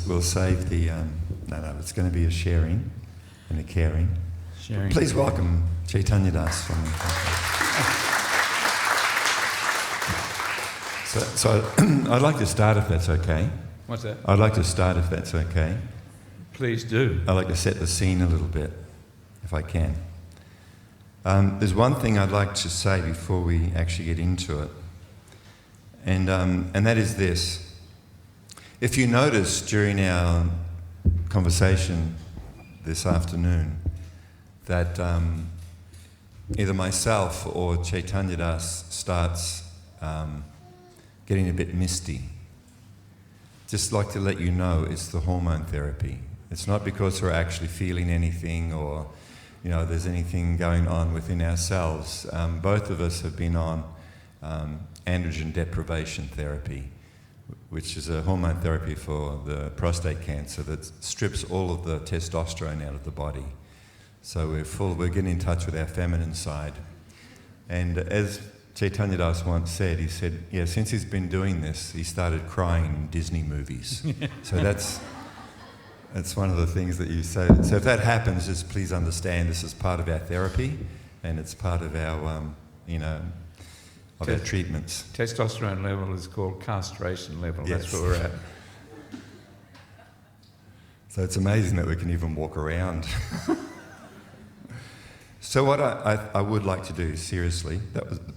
we'll save the... no, it's going to be a sharing and a caring. Sharing. Please welcome Chaitanya Das. So I'd like to start if that's okay. What's that? I'd like to start if that's okay. Please do. I'd like to set the scene a little bit, if I can. There's one thing I'd like to say before we actually get into it, and that is this. If you notice during our conversation this afternoon that either myself or Chaitanya Das starts getting a bit misty, just like to let you know it's the hormone therapy. It's not because we're actually feeling anything or there's anything going on within ourselves. Both of us have been on androgen deprivation therapy, which is a hormone therapy for the prostate cancer that strips all of the testosterone out of the body. So we're getting in touch with our feminine side. And as Chaitanya Das once said, he said, since he's been doing this, he started crying in Disney movies. So that's one of the things that you say. So if that happens, just please understand this is part of our therapy and it's part of our, of our treatments. Testosterone level is called castration level. Yes. That's where we're at. So it's amazing that we can even walk around. So what I would like to do, seriously,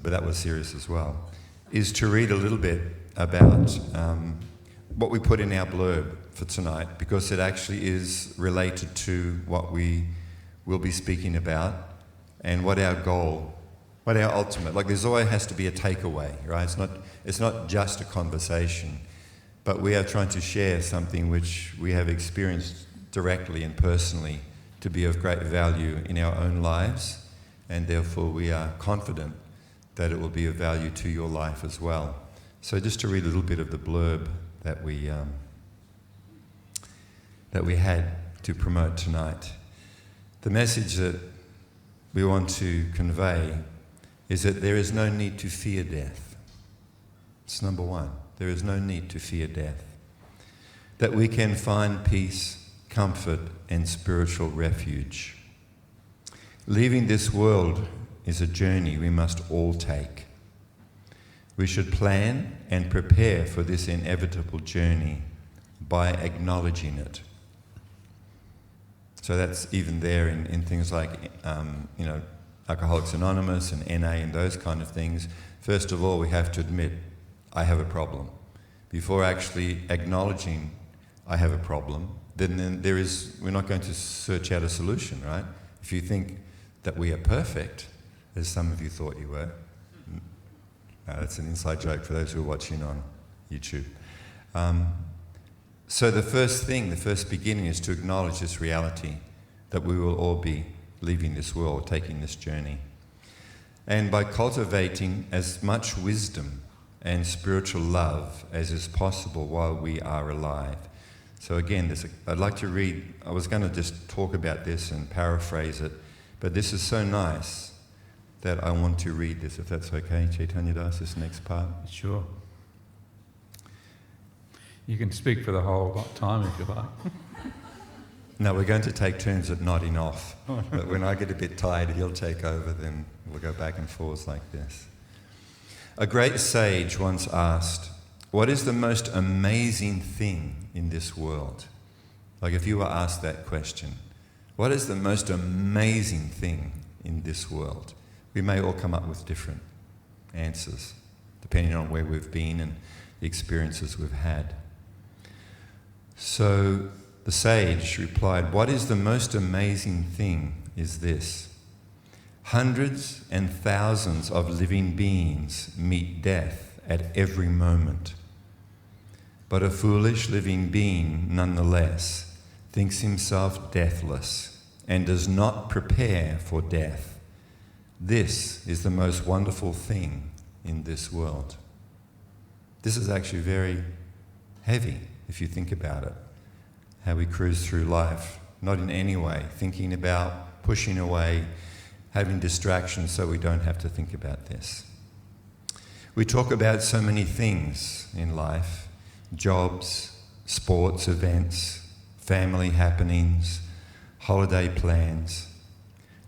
that was serious as well, is to read a little bit about what we put in our blurb for tonight, because it actually is related to what we will be speaking about and what our goal, what our ultimate, like there's always has to be a takeaway, right? It's not just a conversation, but we are trying to share something which we have experienced directly and personally to be of great value in our own lives, and therefore we are confident that it will be of value to your life as well. So just to read a little bit of the blurb that we had to promote tonight. The message that we want to convey is that there is no need to fear death. It's number one. There is no need to fear death. That we can find peace, comfort, and spiritual refuge. Leaving this world is a journey we must all take. We should plan and prepare for this inevitable journey by acknowledging it. So that's even there in things like, Alcoholics Anonymous and NA and those kind of things. First of all, we have to admit, I have a problem. Before actually acknowledging I have a problem, then we're not going to search out a solution, right? If you think that we are perfect, as some of you thought you were, that's an inside joke for those who are watching on YouTube. So the first beginning is to acknowledge this reality that we will all be leaving this world, taking this journey. And by cultivating as much wisdom and spiritual love as is possible while we are alive. So again, I'd like to read, I was going to just talk about this and paraphrase it, but this is so nice that I want to read this, if that's okay, Chaitanya Das, this next part. Sure. You can speak for the whole time if you like. No, we're going to take turns at nodding off. But when I get a bit tired, he'll take over, then we'll go back and forth like this. A great sage once asked, what is the most amazing thing in this world? Like if you were asked that question, what is the most amazing thing in this world? We may all come up with different answers, depending on where we've been and the experiences we've had. So the sage replied, what is the most amazing thing is this. Hundreds and thousands of living beings meet death at every moment. But a foolish living being, nonetheless, thinks himself deathless and does not prepare for death. This is the most wonderful thing in this world. This is actually very heavy, if you think about it. How we cruise through life, not in any way thinking about pushing away, having distractions so we don't have to think about this. We talk about so many things in life, jobs, sports events, family happenings, holiday plans.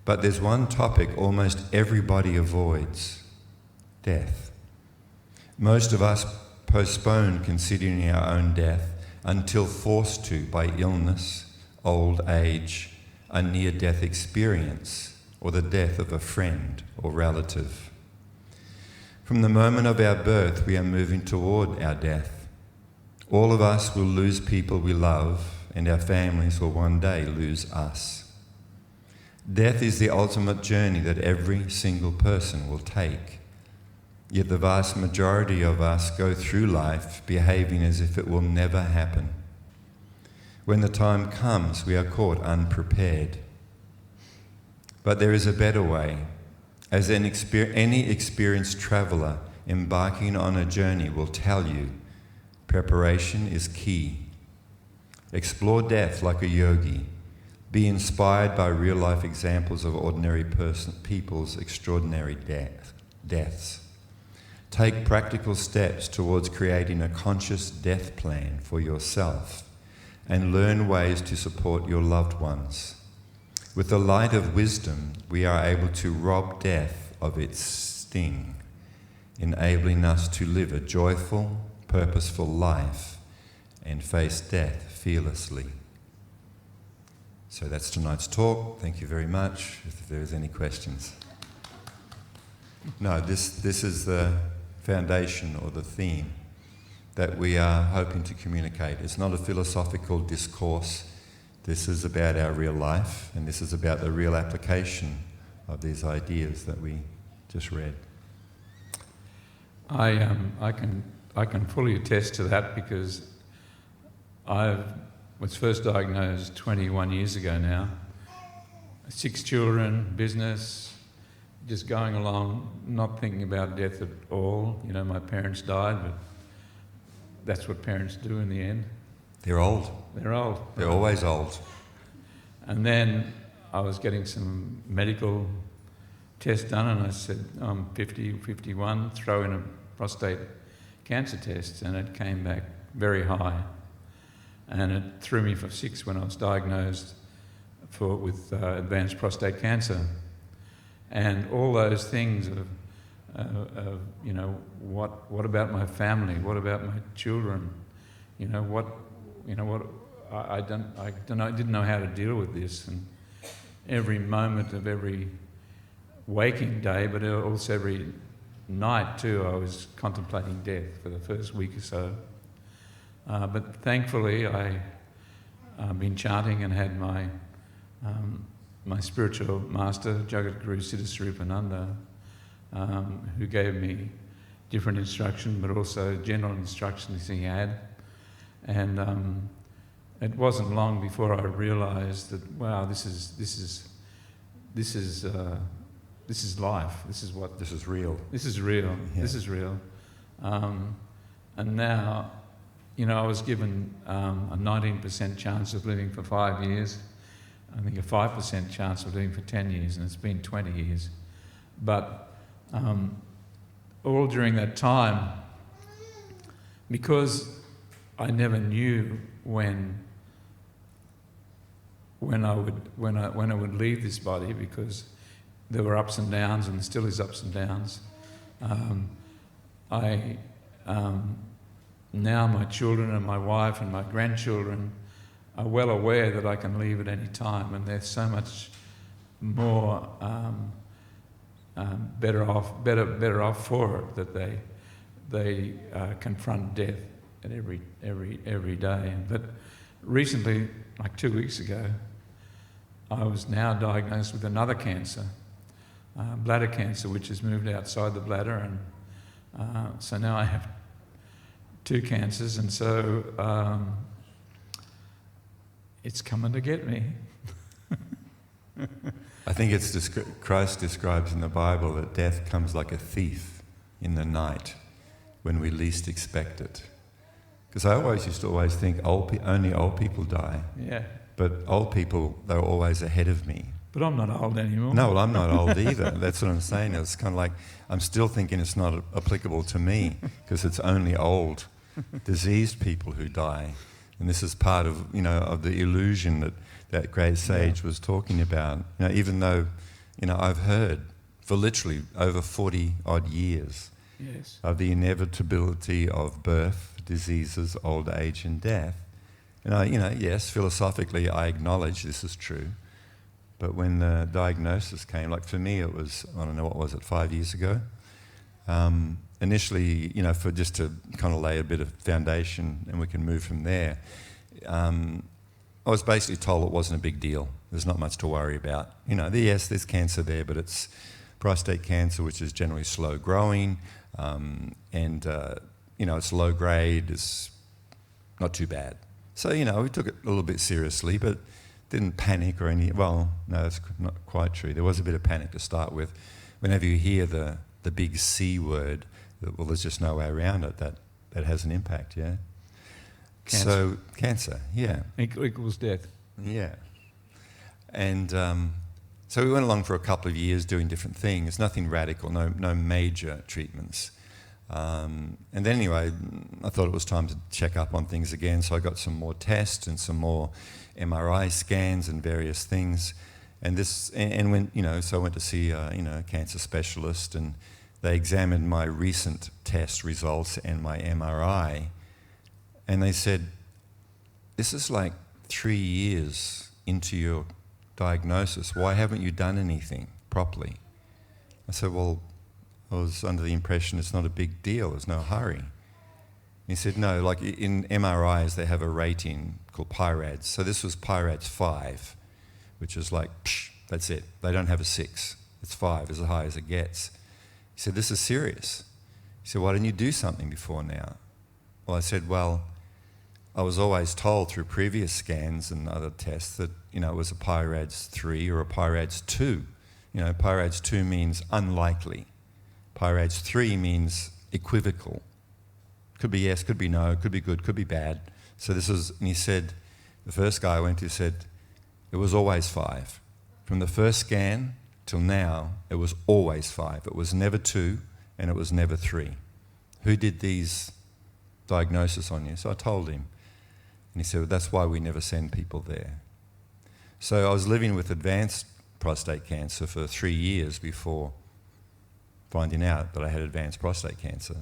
But there's one topic almost everybody avoids: death. Most of us postpone considering our own death until forced to by illness, old age, a near-death experience, or the death of a friend or relative. From the moment of our birth, we are moving toward our death. All of us will lose people we love, and our families will one day lose us. Death is the ultimate journey that every single person will take. Yet the vast majority of us go through life behaving as if it will never happen. When the time comes, we are caught unprepared. But there is a better way. As any experienced traveller embarking on a journey will tell you, preparation is key. Explore death like a yogi. Be inspired by real-life examples of ordinary people's extraordinary deaths. Take practical steps towards creating a conscious death plan for yourself and learn ways to support your loved ones. With the light of wisdom, we are able to rob death of its sting, enabling us to live a joyful, purposeful life and face death fearlessly. So that's tonight's talk. Thank you very much. If there's any questions. No, this is the foundation or the theme that we are hoping to communicate. It's not a philosophical discourse. This is about our real life, and this is about the real application of these ideas that we just read. I can fully attest to that, because I was first diagnosed 21 years ago now. 6 children, business, just going along, not thinking about death at all. You know, my parents died, but that's what parents do in the end. They're old. They're old. They're always old. And then I was getting some medical test done, and I said, I'm 50, 51, throw in a prostate cancer test, and it came back very high. And it threw me for 6 when I was diagnosed with advanced prostate cancer. And all those things of you know, what about my family? What about my children? I didn't know how to deal with this. And every moment of every waking day, but also every night too, I was contemplating death for the first week or so. But thankfully, I've been chanting and had my spiritual master, Jagat Guru Siddhaswarupananda, who gave me different instruction, but also general instructions he had. And it wasn't long before I realised that, wow, this is life. This is real. This is real. Yeah. This is real. And now, you know, I was given a 19% chance of living for 5 years. I think a 5% chance of living for 10 years, and it's been 20 years. But all during that time, because I never knew when I would leave this body, because there were ups and downs, and there still is ups and downs. Now my children and my wife and my grandchildren are well aware that I can leave at any time, and they're so much more better off for it, that they confront death at every day. But recently, like 2 weeks ago, I was now diagnosed with another cancer, bladder cancer, which has moved outside the bladder, and so now I have 2 cancers, and so it's coming to get me. I think Christ describes in the Bible that death comes like a thief in the night when we least expect it. Because I used to think only old people die. Yeah. But old people, they're always ahead of me. But I'm not old anymore. No, well, I'm not old either. That's what I'm saying. It's kind of like, I'm still thinking it's not applicable to me, because it's only old, diseased people who die. And this is part of, of the illusion that great sage was talking about. Even though, I've heard for literally over 40 odd years of the inevitability of birth, diseases, old age and death. And yes, philosophically I acknowledge this is true. But when the diagnosis came, like for me it was, I don't know, what was it, 5 years ago? Initially, for just to kind of lay a bit of foundation and we can move from there, I was basically told it wasn't a big deal. There's not much to worry about. Yes, there's cancer there, but it's prostate cancer, which is generally slow growing, and it's low grade, it's not too bad. So, we took it a little bit seriously, but didn't panic or any, well, no, that's not quite true. There was a bit of panic to start with. Whenever you hear the big C word, well, there's just no way around it. That has an impact, yeah? Cancer. So, cancer, yeah. Equals death. Yeah. And so we went along for a couple of years doing different things, nothing radical, no major treatments. And then anyway, I thought it was time to check up on things again, so I got some more tests and some more MRI scans and various things. So I went to see a cancer specialist, and they examined my recent test results and my MRI, and they said, "This is like 3 years into your diagnosis. Why haven't you done anything properly?" I said, "Well, I was under the impression it's not a big deal, there's no hurry." He said, "No, like in MRIs they have a rating called PIRADS. So this was PIRADS 5, which is like, that's it. They don't have a 6. It's 5, as high as it gets." He said, "This is serious." He said, "Why didn't you do something before now?" Well, I said, "Well, I was always told through previous scans and other tests that, it was a PIRADS 3 or a PIRADS 2. PIRADS 2 means unlikely. PIRADS 3 means equivocal. Could be yes, could be no, could be good, could be bad." So and he said, the first guy I went to said, it was always 5. From the first scan till now, it was always 5. It was never 2 and it was never 3. "Who did these diagnosis on you?" So I told him. And he said, "Well, that's why we never send people there." So I was living with advanced prostate cancer for 3 years before finding out that I had advanced prostate cancer.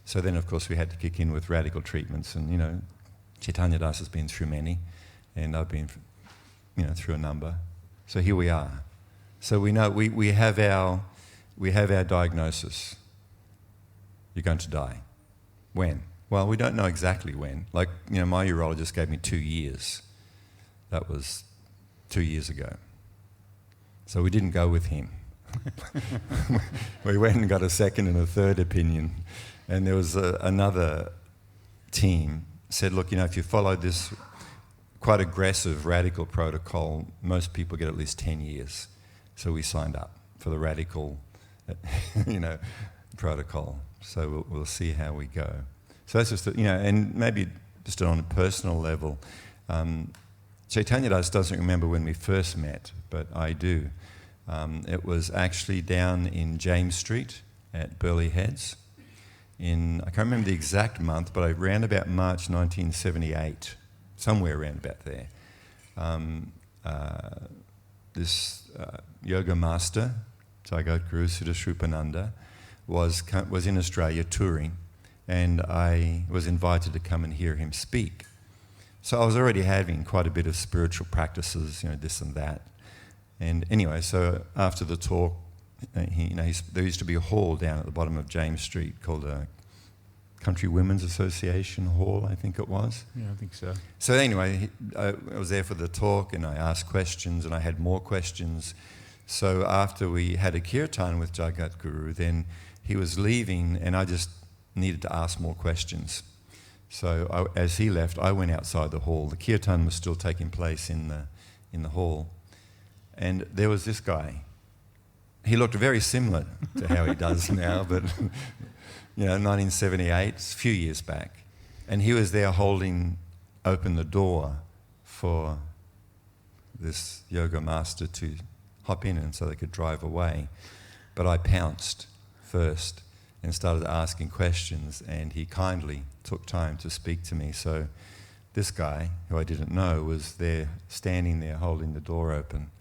So then, of course, we had to kick in with radical treatments, and, Chaitanya Das has been through many, and I've been, through a number. So here we are. So we know we have our diagnosis. You're going to die. When? Well, we don't know exactly when. Like, my urologist gave me 2 years. That was 2 years ago. So we didn't go with him. We went and got a second and a third opinion. And there was another team said, "Look, if you follow this quite aggressive radical protocol, most people get at least 10 years. So we signed up for the radical, protocol. So we'll see how we go. So that's just, and maybe just on a personal level, Chaitanya Das doesn't remember when we first met, but I do. It was actually down in James Street at Burleigh Heads. I can't remember the exact month, but around about March 1978, somewhere around about there. This yoga master, Jagadguru Siddhashrupananda, was in Australia touring, and I was invited to come and hear him speak. So I was already having quite a bit of spiritual practices, this and that. And anyway, so after the talk, there used to be a hall down at the bottom of James Street called a Country Women's Association Hall, I think it was. Yeah, I think so. So anyway, I was there for the talk, and I asked questions, and I had more questions. So after we had a kirtan with Jagadguru, then he was leaving, and I just needed to ask more questions. So as he left, I went outside the hall. The kirtan was still taking place in the hall. And there was this guy. He looked very similar to how he does now, but 1978, a few years back. And he was there holding open the door for this yoga master to hop in and so they could drive away. But I pounced first and started asking questions, and he kindly took time to speak to me. So this guy, who I didn't know, was there, standing there, holding the door open.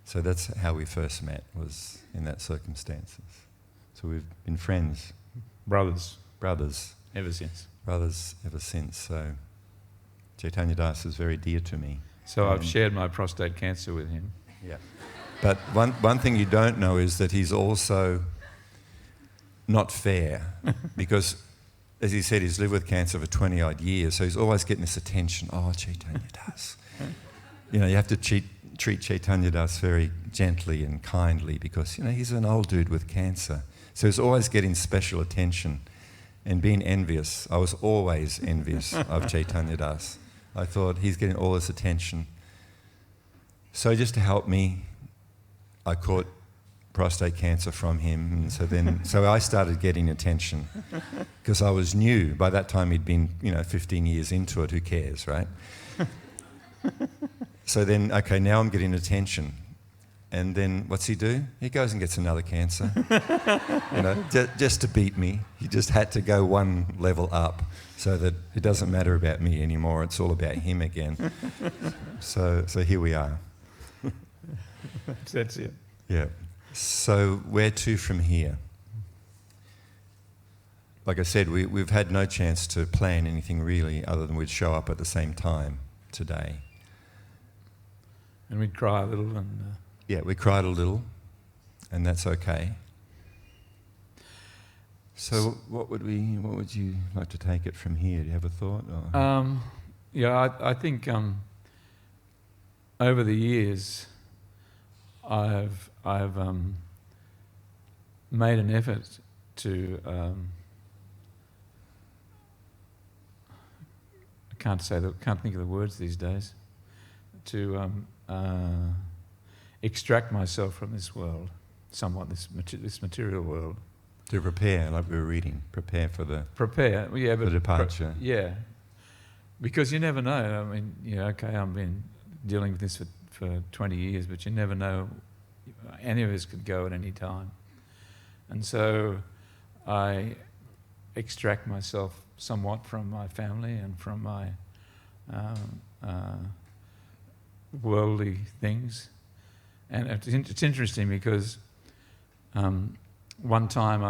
So that's how we first met, was in that circumstances. So we've been friends. Brothers. Ever since. So Chaitanya Das is very dear to me. So I've shared my prostate cancer with him. Yeah. But one thing you don't know is that he's also not fair, because, as he said, he's lived with cancer for 20-odd years, so he's always getting this attention. Oh, Chaitanya Das. You have to treat Chaitanya Das very gently and kindly, because, he's an old dude with cancer. So he's always getting special attention and being envious. I was always envious of Chaitanya Das. I thought, he's getting all this attention. So just to help me, I caught prostate cancer from him, and so I started getting attention, because I was new. By that time he'd been 15 years into it. Who cares, right? So then, okay, now I'm getting attention, and then what's he do? He goes and gets another cancer. Just to beat me. He just had to go one level up, so that it doesn't matter about me anymore. It's all about him again. So here we are. That's it. Yeah. So where to from here? Like I said, we've had no chance to plan anything really, other than we'd show up at the same time today. And we'd cry a little, and yeah, we cried a little, and that's okay. So what would you like to take it from here? Do you have a thought? Or? I think over the years, I've made an effort to I can't think of the words these days, to extract myself from this world, somewhat this material world. To prepare, like we were reading, prepare for the departure. Because you never know. I mean, okay, I've been dealing with this for 20 years, but you never know. Any of us could go at any time. And so I extract myself somewhat from my family and from my worldly things. And it's interesting because one time,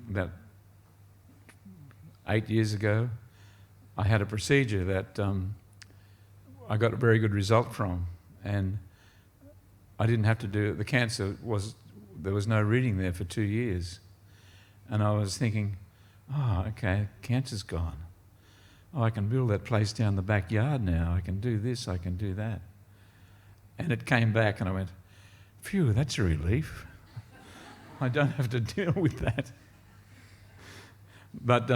about 8 years ago, I had a procedure that I got a very good result from, and I didn't have to do it. The cancer there was no reading there for 2 years. And I was thinking, oh, okay, cancer's gone. Oh, I can build that place down the backyard now. I can do this, I can do that. And it came back and I went, phew, that's a relief. I don't have to deal with that. But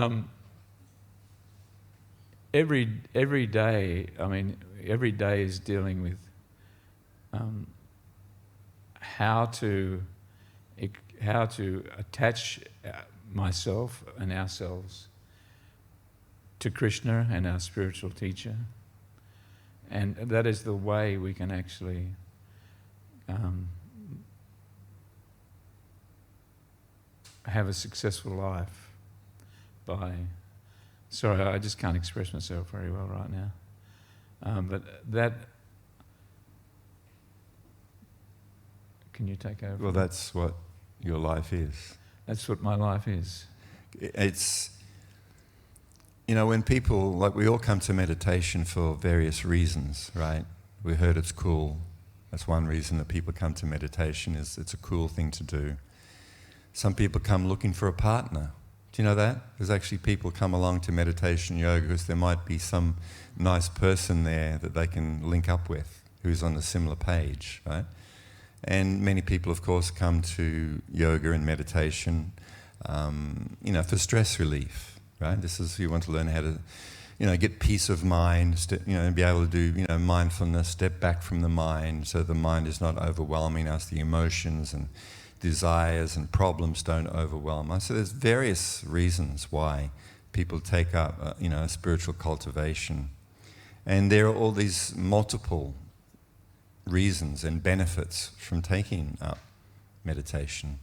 every day, every day is dealing with how to attach myself and ourselves to Krishna and our spiritual teacher. And that is the way we can actually have a successful life. Sorry, I just can't express myself very well right now. But that... Can you take over? Well, that's what your life is. That's what my life is. It's, when people, like we all come to meditation for various reasons, right? We heard it's cool. That's one reason that people come to meditation, is it's a cool thing to do. Some people come looking for a partner. Do you know that? There's actually people come along to meditation yoga because there might be some nice person there that they can link up with who's on a similar page, right? And many people, of course, come to yoga and meditation, for stress relief, right? This is, you want to learn how to, get peace of mind, be able to do, mindfulness, step back from the mind so the mind is not overwhelming us, the emotions and desires and problems don't overwhelm us. So there's various reasons why people take up, spiritual cultivation. And there are all these multiple reasons and benefits from taking up meditation.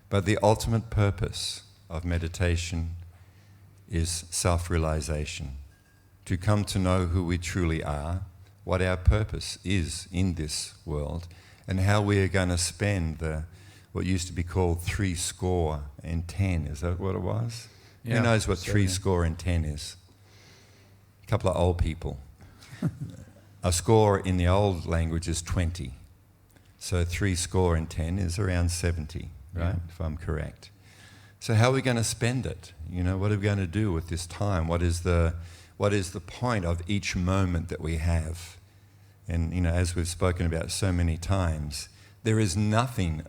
But the ultimate purpose of meditation is self-realization, to come to know who we truly are, what our purpose is in this world, and how we are going to spend what used to be called 70. Is that what it was? Yeah, Who knows what certainly. 70 is? A couple of old people. A score in the old language is 20. So 70 is around 70, right? Yeah. If I'm correct. So how are we going to spend it? You know, what are we going to do with this time? What is the point of each moment that we have? And, you know, as we've spoken about so many times, there is nothing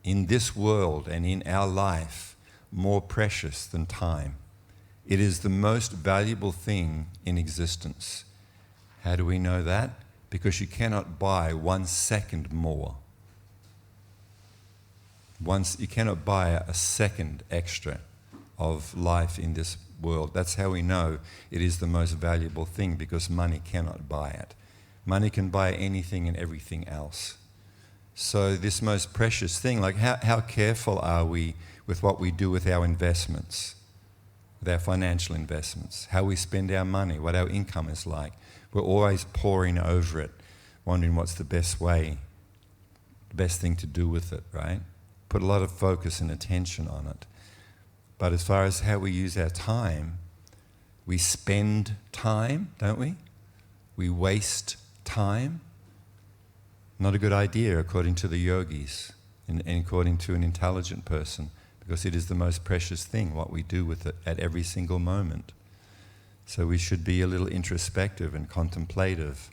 in this world and in our life more precious than time. It is the most valuable thing in existence. How do we know that? Because you cannot buy 1 second more. You cannot buy a second extra of life in this world. That's how we know it is the most valuable thing, because money cannot buy it. Money can buy anything and everything else. So this most precious thing, like how careful are we with what we do with our investments, with our financial investments, how we spend our money, what our income is like. We're always poring over it, wondering what's the best way, the best thing to do with it, right? Put a lot of focus and attention on it. But as far as how we use our time, we spend time, don't we? We waste time. Not a good idea according to the yogis and according to an intelligent person, because it is the most precious thing, what we do with it at every single moment. So we should be a little introspective and contemplative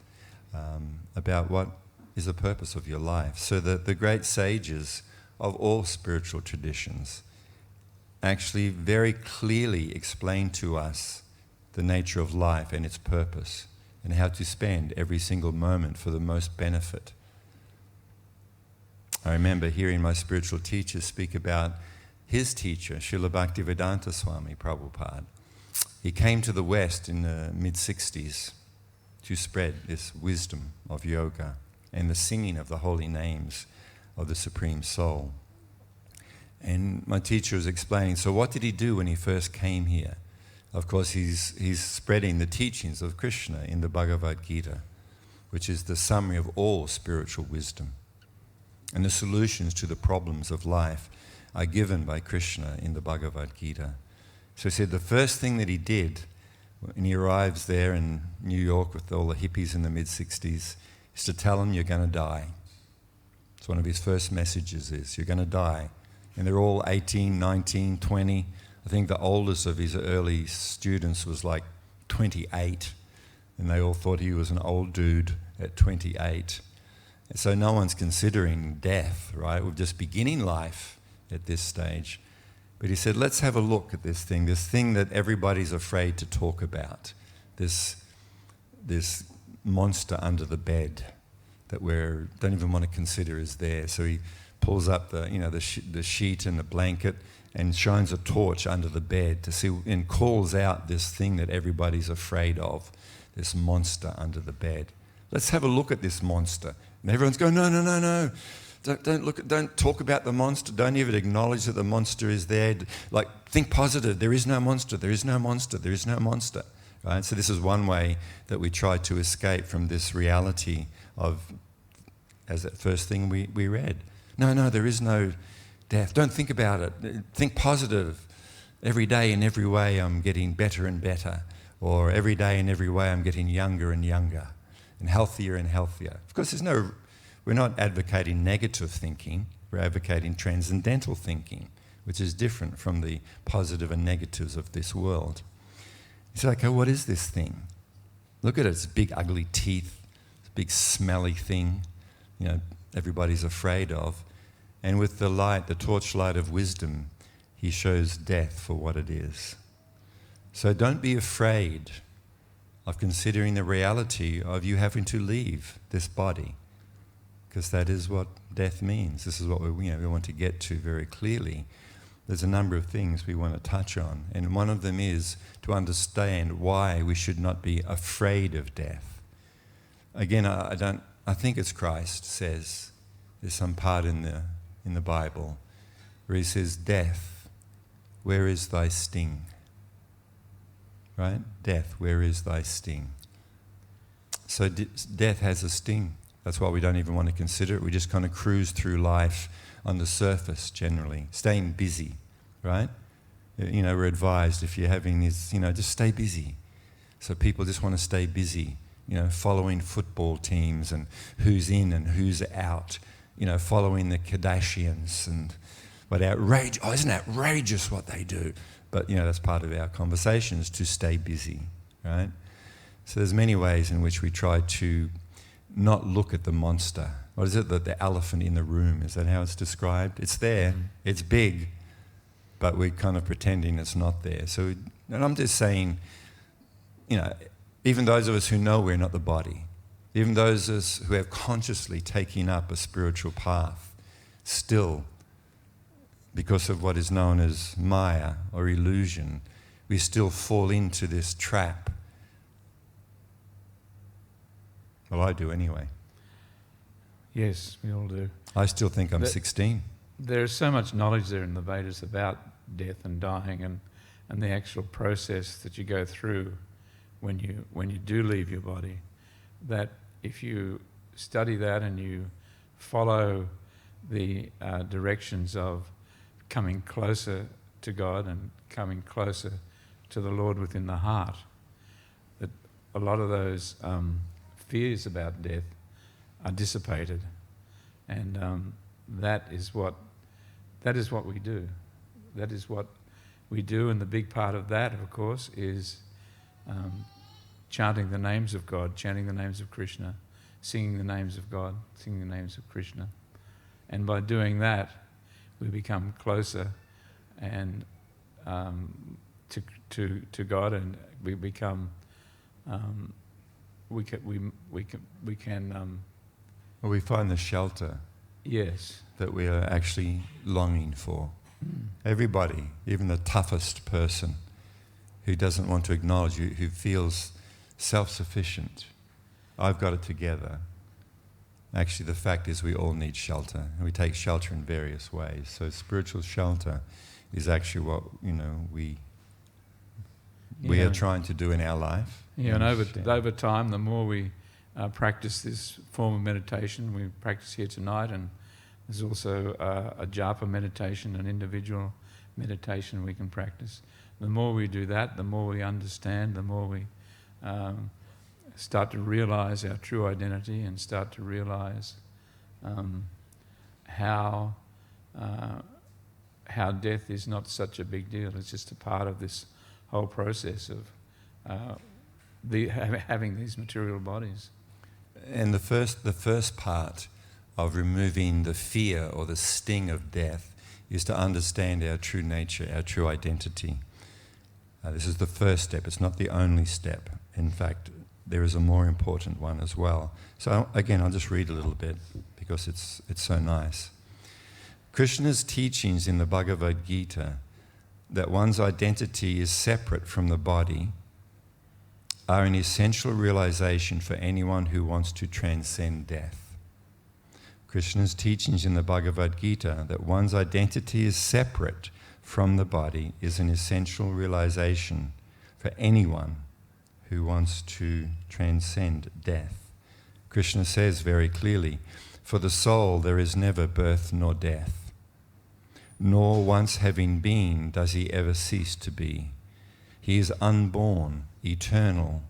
about what is the purpose of your life. So that the great sages of all spiritual traditions actually very clearly explain to us the nature of life and its purpose, and how to spend every single moment for the most benefit. I remember hearing my spiritual teacher speak about his teacher, Srila Bhaktivedanta Swami Prabhupada. He came to the West in the mid-60s to spread this wisdom of yoga and the singing of the holy names of the Supreme Soul. And my teacher was explaining, so what did he do when he first came here? Of course, he's spreading the teachings of Krishna in the Bhagavad Gita, which is the summary of all spiritual wisdom. And the solutions to the problems of life are given by Krishna in the Bhagavad Gita. So he said the first thing that he did when he arrives there in New York with all the hippies in the mid-60s is to tell them, you're going to die. It's one of his first messages is, you're going to die. And they're all 18, 19, 20. I think the oldest of his early students was like 28. And they all thought he was an old dude at 28. And so no one's considering death, right? We're just beginning life at this stage. But he said, let's have a look at this thing that everybody's afraid to talk about, this monster under the bed that we don't even want to consider is there. So he pulls up the sheet and the blanket and shines a torch under the bed to see, and calls out this thing that everybody's afraid of, this monster under the bed. Let's have a look at this monster. And everyone's going, no. Don't talk about the monster. Don't even acknowledge that the monster is there. Like, think positive. There is no monster. There is no monster. There is no monster. Right? So this is one way that we try to escape from this reality of, as that first thing we read. No, there is no death. Don't think about it. Think positive. Every day in every way I'm getting better and better. Or every day in every way I'm getting younger and younger and healthier and healthier. Of course, we're not advocating negative thinking. We're advocating transcendental thinking, which is different from the positive and negatives of this world. You say, okay, what is this thing? Look at it. It's big, ugly teeth. It's a big, smelly thing. Everybody's afraid of. And with the light, the torchlight of wisdom, he shows death for what it is. So don't be afraid of considering the reality of you having to leave this body, because that is what death means. This is what we want to get to very clearly. There's a number of things we want to touch on, and one of them is to understand why we should not be afraid of death. Again, I think it's Christ says, there's some part in the Bible where he says, death, where is thy sting? right? Death, where is thy sting? So death has a sting. That's why we don't even want to consider it. We just kind of cruise through life on the surface generally, staying busy, right? You know, we're advised if you're having this, you know, just stay busy. So people just want to stay busy, you know, following football teams and who's in and who's out, you know, following the Kardashians and what isn't outrageous what they do? But, you know, that's part of our conversations, to stay busy, right? So there's many ways in which we try to not look at the monster. What is it? The elephant in the room. Is that how it's described? It's there. It's big. But we're kind of pretending it's not there. So, and I'm just saying, you know, even those of us who know we're not the body, even those of us who have consciously taken up a spiritual path, still, because of what is known as Maya or illusion, we still fall into this trap. Well, I do anyway. Yes, we all do. I still think I'm 16. There's so much knowledge there in the Vedas about death and dying and the actual process that you go through when you do leave your body, that if you study that and you follow the directions of coming closer to God and coming closer to the Lord within the heart, that a lot of those fears about death are dissipated, and that is what we do. That is what we do, and the big part of that, of course, is chanting the names of God, chanting the names of Krishna, singing the names of God, singing the names of Krishna. And by doing that, we become closer and to God, and we become we can. Well, we find the shelter. Yes. That we are actually longing for. Everybody, even the toughest person who doesn't want to acknowledge you, who feels self-sufficient, I've got it together. Actually, the fact is we all need shelter, and we take shelter in various ways. So spiritual shelter is actually what, you know, we are trying to do in our life. Yeah, and over time, the more we practice this form of meditation, we practice here tonight, and there's also a japa meditation, an individual meditation we can practice. The more we do that, the more we understand, the more we start to realize our true identity and start to realize how death is not such a big deal. It's just a part of this whole process of having these material bodies. And the first part of removing the fear or the sting of death is to understand our true nature, our true identity. This is the first step. It's not the only step. In fact, there is a more important one as well. So again, I'll just read a little bit because it's so nice. Krishna's teachings in the Bhagavad Gita that one's identity is separate from the body are an essential realization for anyone who wants to transcend death. Krishna's teachings in the Bhagavad Gita that one's identity is separate from the body is an essential realization for anyone who wants to transcend death. Krishna says very clearly, for the soul there is never birth nor death, nor once having been does he ever cease to be. He is unborn, eternal,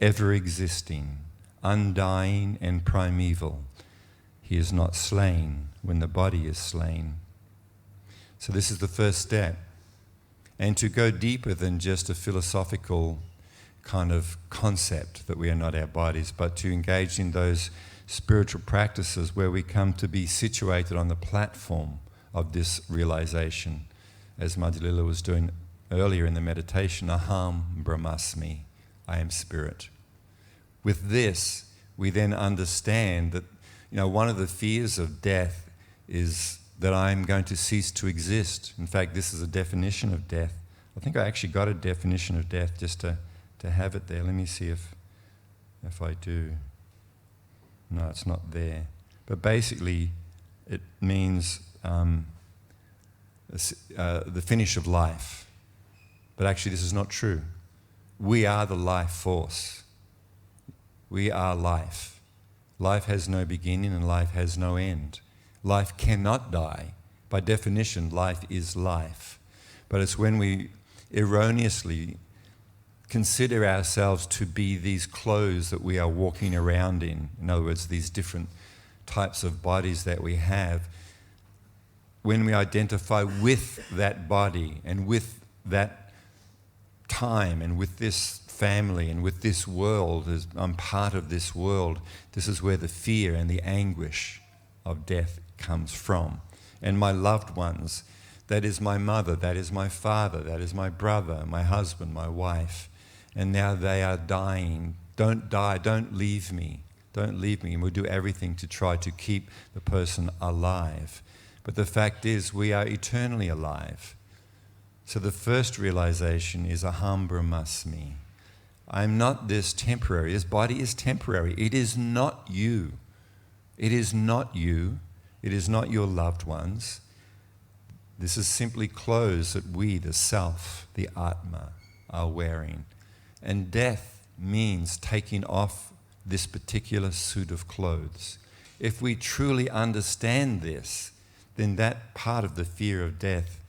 ever-existing, undying and primeval. He is not slain when the body is slain. So this is the first step. And to go deeper than just a philosophical kind of concept that we are not our bodies, but to engage in those spiritual practices where we come to be situated on the platform of this realization, as Madhulila was doing earlier in the meditation, Aham Brahmasmi, I am spirit. With this, we then understand that, you know, one of the fears of death is that I'm going to cease to exist. In fact, this is a definition of death. I think I actually got a definition of death just to have it there. Let me see if I do. No, it's not there. But basically, it means the finish of life. But actually, this is not true. we are the life force. We are life. Life has no beginning and life has no end. Life cannot die. By definition, life is life. But it's when we erroneously consider ourselves to be these clothes that we are walking around in. In other words, these different types of bodies that we have. When we identify with that body and with that time and with this family and with this world, as I'm part of this world, this is where the fear and the anguish of death comes from. And my loved ones, that is my mother, that is my father, that is my brother, my husband, my wife, and now they are dying. Don't die, don't leave me. Don't leave me. And we'll do everything to try to keep the person alive. But the fact is, we are eternally alive. So the first realization is aham brahmasmi. I'm not this temporary. This body is temporary. It is not you. It is not you. It is not your loved ones. This is simply clothes that we, the self, the Atma, are wearing. And death means taking off this particular suit of clothes. If we truly understand this, then that part of the fear of death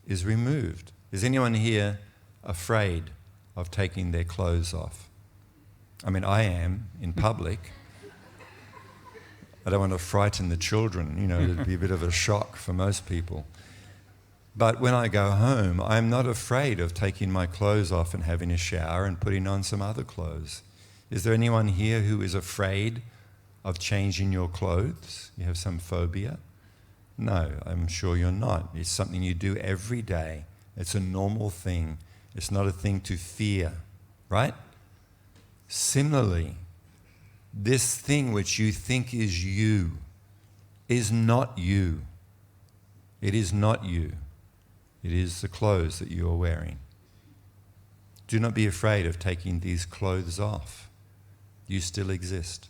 is removed. Is anyone here afraid of taking their clothes off? I mean, I am in public. I don't want to frighten the children, it'd be a bit of a shock for most people. But when I go home, I'm not afraid of taking my clothes off and having a shower and putting on some other clothes. Is there anyone here who is afraid of changing your clothes? You have some phobia? No, I'm sure you're not. It's something you do every day. It's a normal thing. It's not a thing to fear, right? Similarly, this thing which you think is you is not you. It is not you. It is the clothes that you are wearing. Do not be afraid of taking these clothes off. You still exist.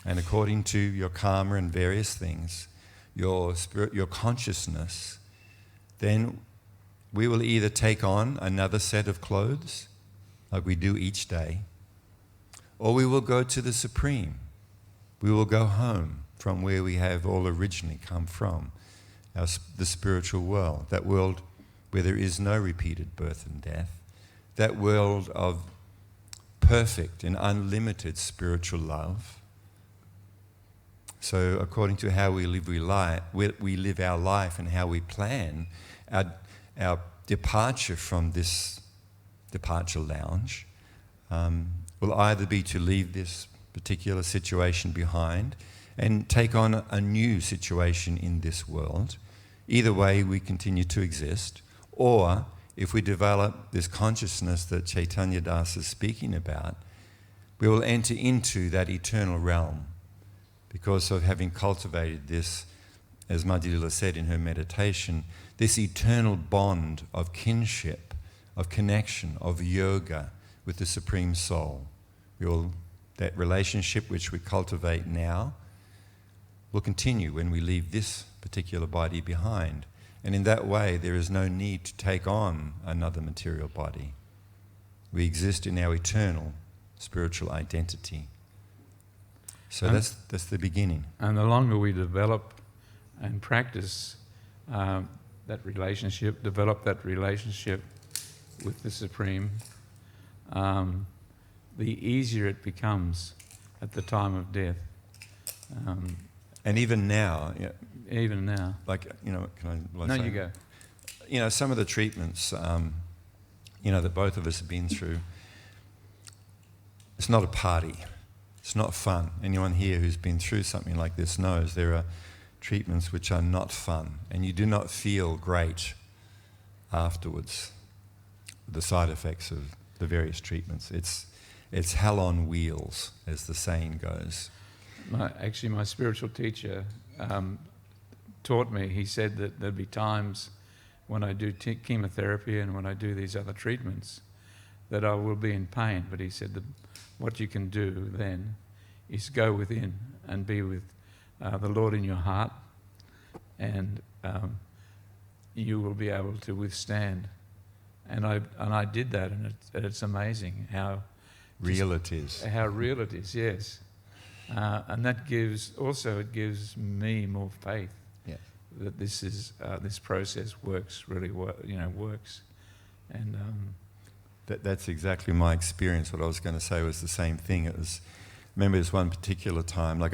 And according to your karma and various things, your spirit, your consciousness, then we will either take on another set of clothes, like we do each day, or we will go to the Supreme. We will go home from where we have all originally come from, the spiritual world, that world where there is no repeated birth and death, that world of perfect and unlimited spiritual love. So according to how we live our life and how we plan, our departure from this departure lounge will either be to leave this particular situation behind and take on a new situation in this world. Either way, we continue to exist. Or if we develop this consciousness that Chaitanya Das is speaking about, we will enter into that eternal realm because of having cultivated this, as Madhulila said in her meditation, this eternal bond of kinship, of connection, of yoga with the Supreme Soul. That relationship which we cultivate now will continue when we leave this particular body behind. And in that way, there is no need to take on another material body. We exist in our eternal spiritual identity. So that's the beginning. And the longer we develop and practice that relationship, develop that relationship with the Supreme, the easier it becomes at the time of death. And even now, Even now. like, can I No, say? you go. Some of the treatments, that both of us have been through, it's not a party. It's not fun. Anyone here who's been through something like this knows there are treatments which are not fun, and you do not feel great afterwards. The side effects of the various treatments. It's hell on wheels, as the saying goes. My spiritual teacher taught me, he said that there'd be times when I do chemotherapy and when I do these other treatments that I will be in pain, but he said that what you can do then is go within and be with the Lord in your heart, and you will be able to withstand And I did that, and it's amazing how Real it is. How real it is, yes. And that gives me more faith that this process works really well, works. And that's exactly my experience. What I was going to say was the same thing. It was, remember this one particular time, like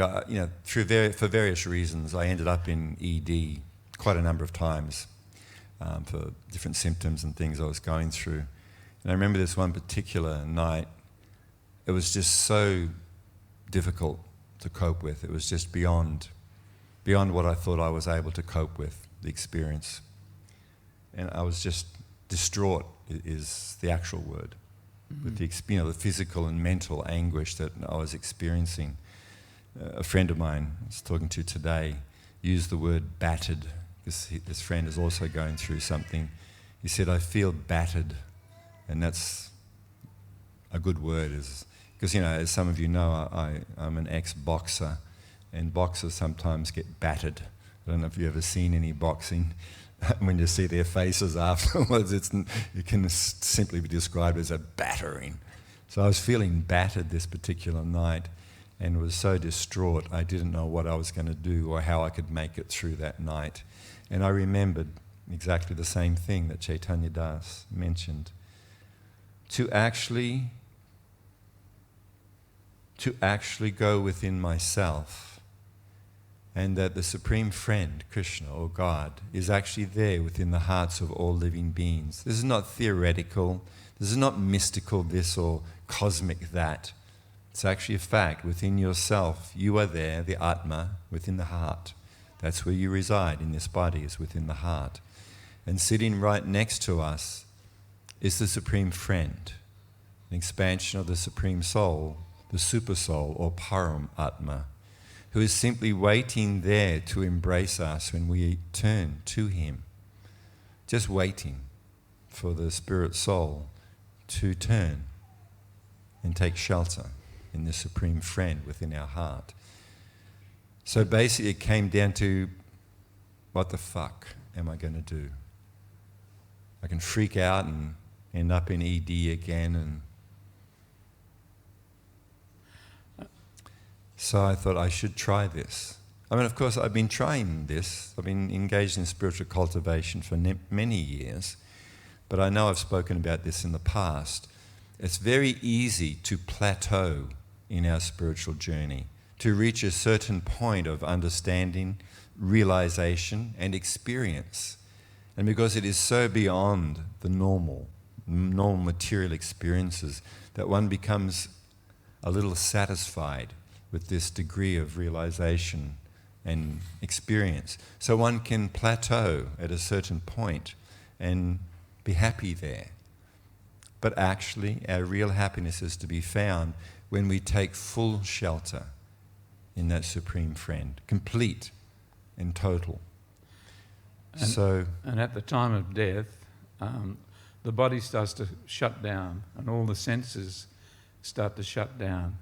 for various reasons, I ended up in ED quite a number of times for different symptoms and things I was going through. And I remember this one particular night. It was just so difficult to cope with. It was just beyond what I thought I was able to cope with, the experience. And I was just distraught, is the actual word, with the physical and mental anguish that I was experiencing. A friend of mine I was talking to today used the word battered, because this friend is also going through something. He said, I feel battered, and that's a good word, because, as some of you know, I'm an ex-boxer, and boxers sometimes get battered. I don't know if you've ever seen any boxing. When you see their faces afterwards, it can simply be described as a battering. So I was feeling battered this particular night and was so distraught I didn't know what I was going to do or how I could make it through that night. And I remembered exactly the same thing that Chaitanya Das mentioned. To actually go within myself, and that the Supreme Friend, Krishna or God, is actually there within the hearts of all living beings. This is not theoretical, this is not mystical this or cosmic that. It's actually a fact. Within yourself, you are there, the Atma, within the heart. That's where you reside in this body, is within the heart. And sitting right next to us is the Supreme Friend, an expansion of the Supreme Soul, the Super Soul or Param Atma, who is simply waiting there to embrace us when we turn to Him. Just waiting for the Spirit Soul to turn and take shelter in the Supreme Friend within our heart. So basically it came down to, what the fuck am I going to do? I can freak out and end up in ED again, and so I thought I should try this. I mean, of course, I've been trying this. I've been engaged in spiritual cultivation for many years, but I know I've spoken about this in the past. It's very easy to plateau in our spiritual journey, to reach a certain point of understanding, realization, and experience. And because it is so beyond the normal material experiences, that one becomes a little satisfied with this degree of realization and experience. So one can plateau at a certain point and be happy there. But actually, our real happiness is to be found when we take full shelter in that Supreme Friend, complete and total. And at the time of death, the body starts to shut down, and all the senses start to shut down.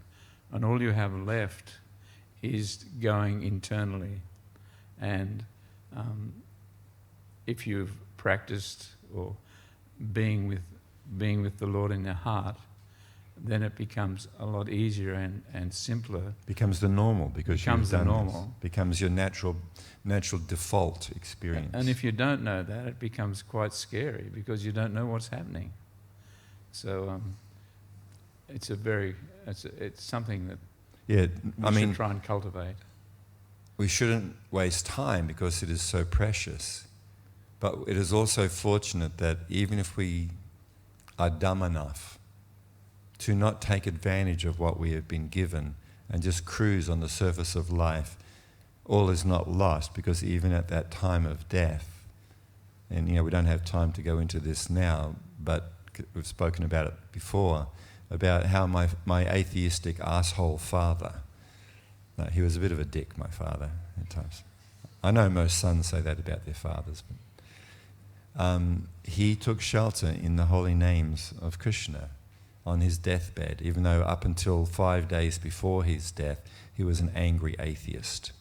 And all you have left is going internally. And if you've practiced or being with the Lord in your heart, then it becomes a lot easier and simpler. Becomes the normal, because becomes you've done the normal. this. Becomes your natural default experience. And if you don't know that, it becomes quite scary, because you don't know what's happening. So it's something that we should try and cultivate. We shouldn't waste time because it is so precious. But it is also fortunate that even if we are dumb enough to not take advantage of what we have been given and just cruise on the surface of life, all is not lost, because even at that time of death, and we don't have time to go into this now, but we've spoken about it before, about how my atheistic asshole father, he was a bit of a dick, my father, at times. I know most sons say that about their fathers, but he took shelter in the holy names of Krishna on his deathbed, even though up until 5 days before his death, he was an angry atheist,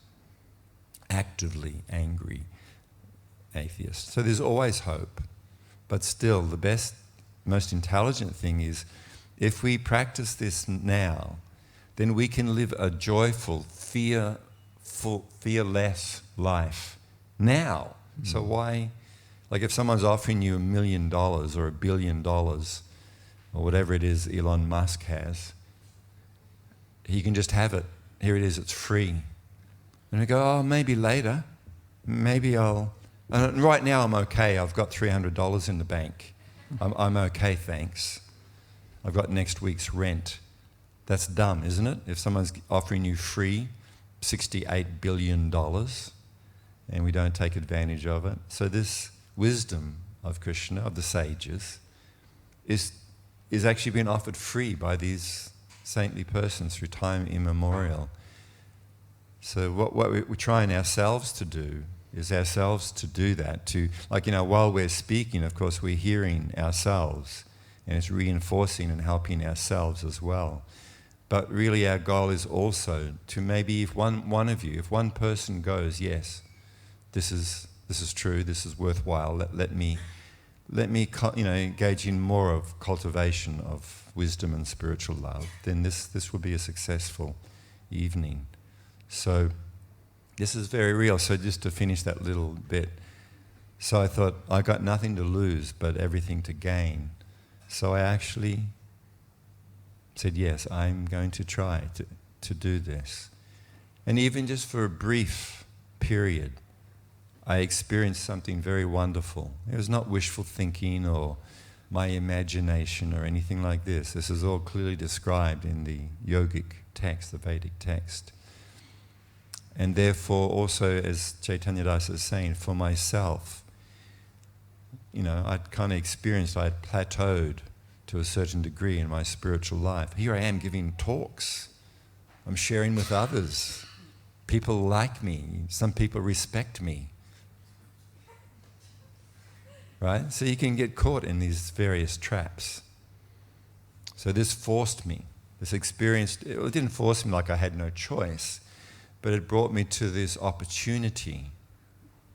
actively angry atheist. So there's always hope. But still, the best, most intelligent thing is, if we practice this now, then we can live a joyful, fearless life now. So why, like if someone's offering you $1 million or $1 billion or whatever it is Elon Musk has, he can just have it. Here it is, it's free. And we go, oh, maybe later, maybe right now I'm okay, I've got $300 in the bank. I'm okay, thanks. I've got next week's rent. That's dumb, isn't it? If someone's offering you free $68 billion and we don't take advantage of it. So this wisdom of Krishna, of the sages, is actually being offered free by these saintly persons through time immemorial. So what we're trying ourselves to do is to do that. While we're speaking, of course, we're hearing ourselves, and it's reinforcing and helping ourselves as well. But really our goal is also to maybe if one person goes, yes, this is true, this is worthwhile, let me engage in more of cultivation of wisdom and spiritual love, then this will be a successful evening. So this is very real. So just to finish that little bit, so I thought I got nothing to lose but everything to gain. So I actually said, yes, I'm going to try to do this. And even just for a brief period, I experienced something very wonderful. It was not wishful thinking or my imagination or anything like this. This is all clearly described in the yogic text, the Vedic text. And therefore also, as Chaitanya Das is saying, for myself, I'd kind of experienced, I'd plateaued to a certain degree in my spiritual life. Here I am giving talks. I'm sharing with others. People like me. Some people respect me. Right? So you can get caught in these various traps. So this forced me. This experience, it didn't force me like I had no choice, but it brought me to this opportunity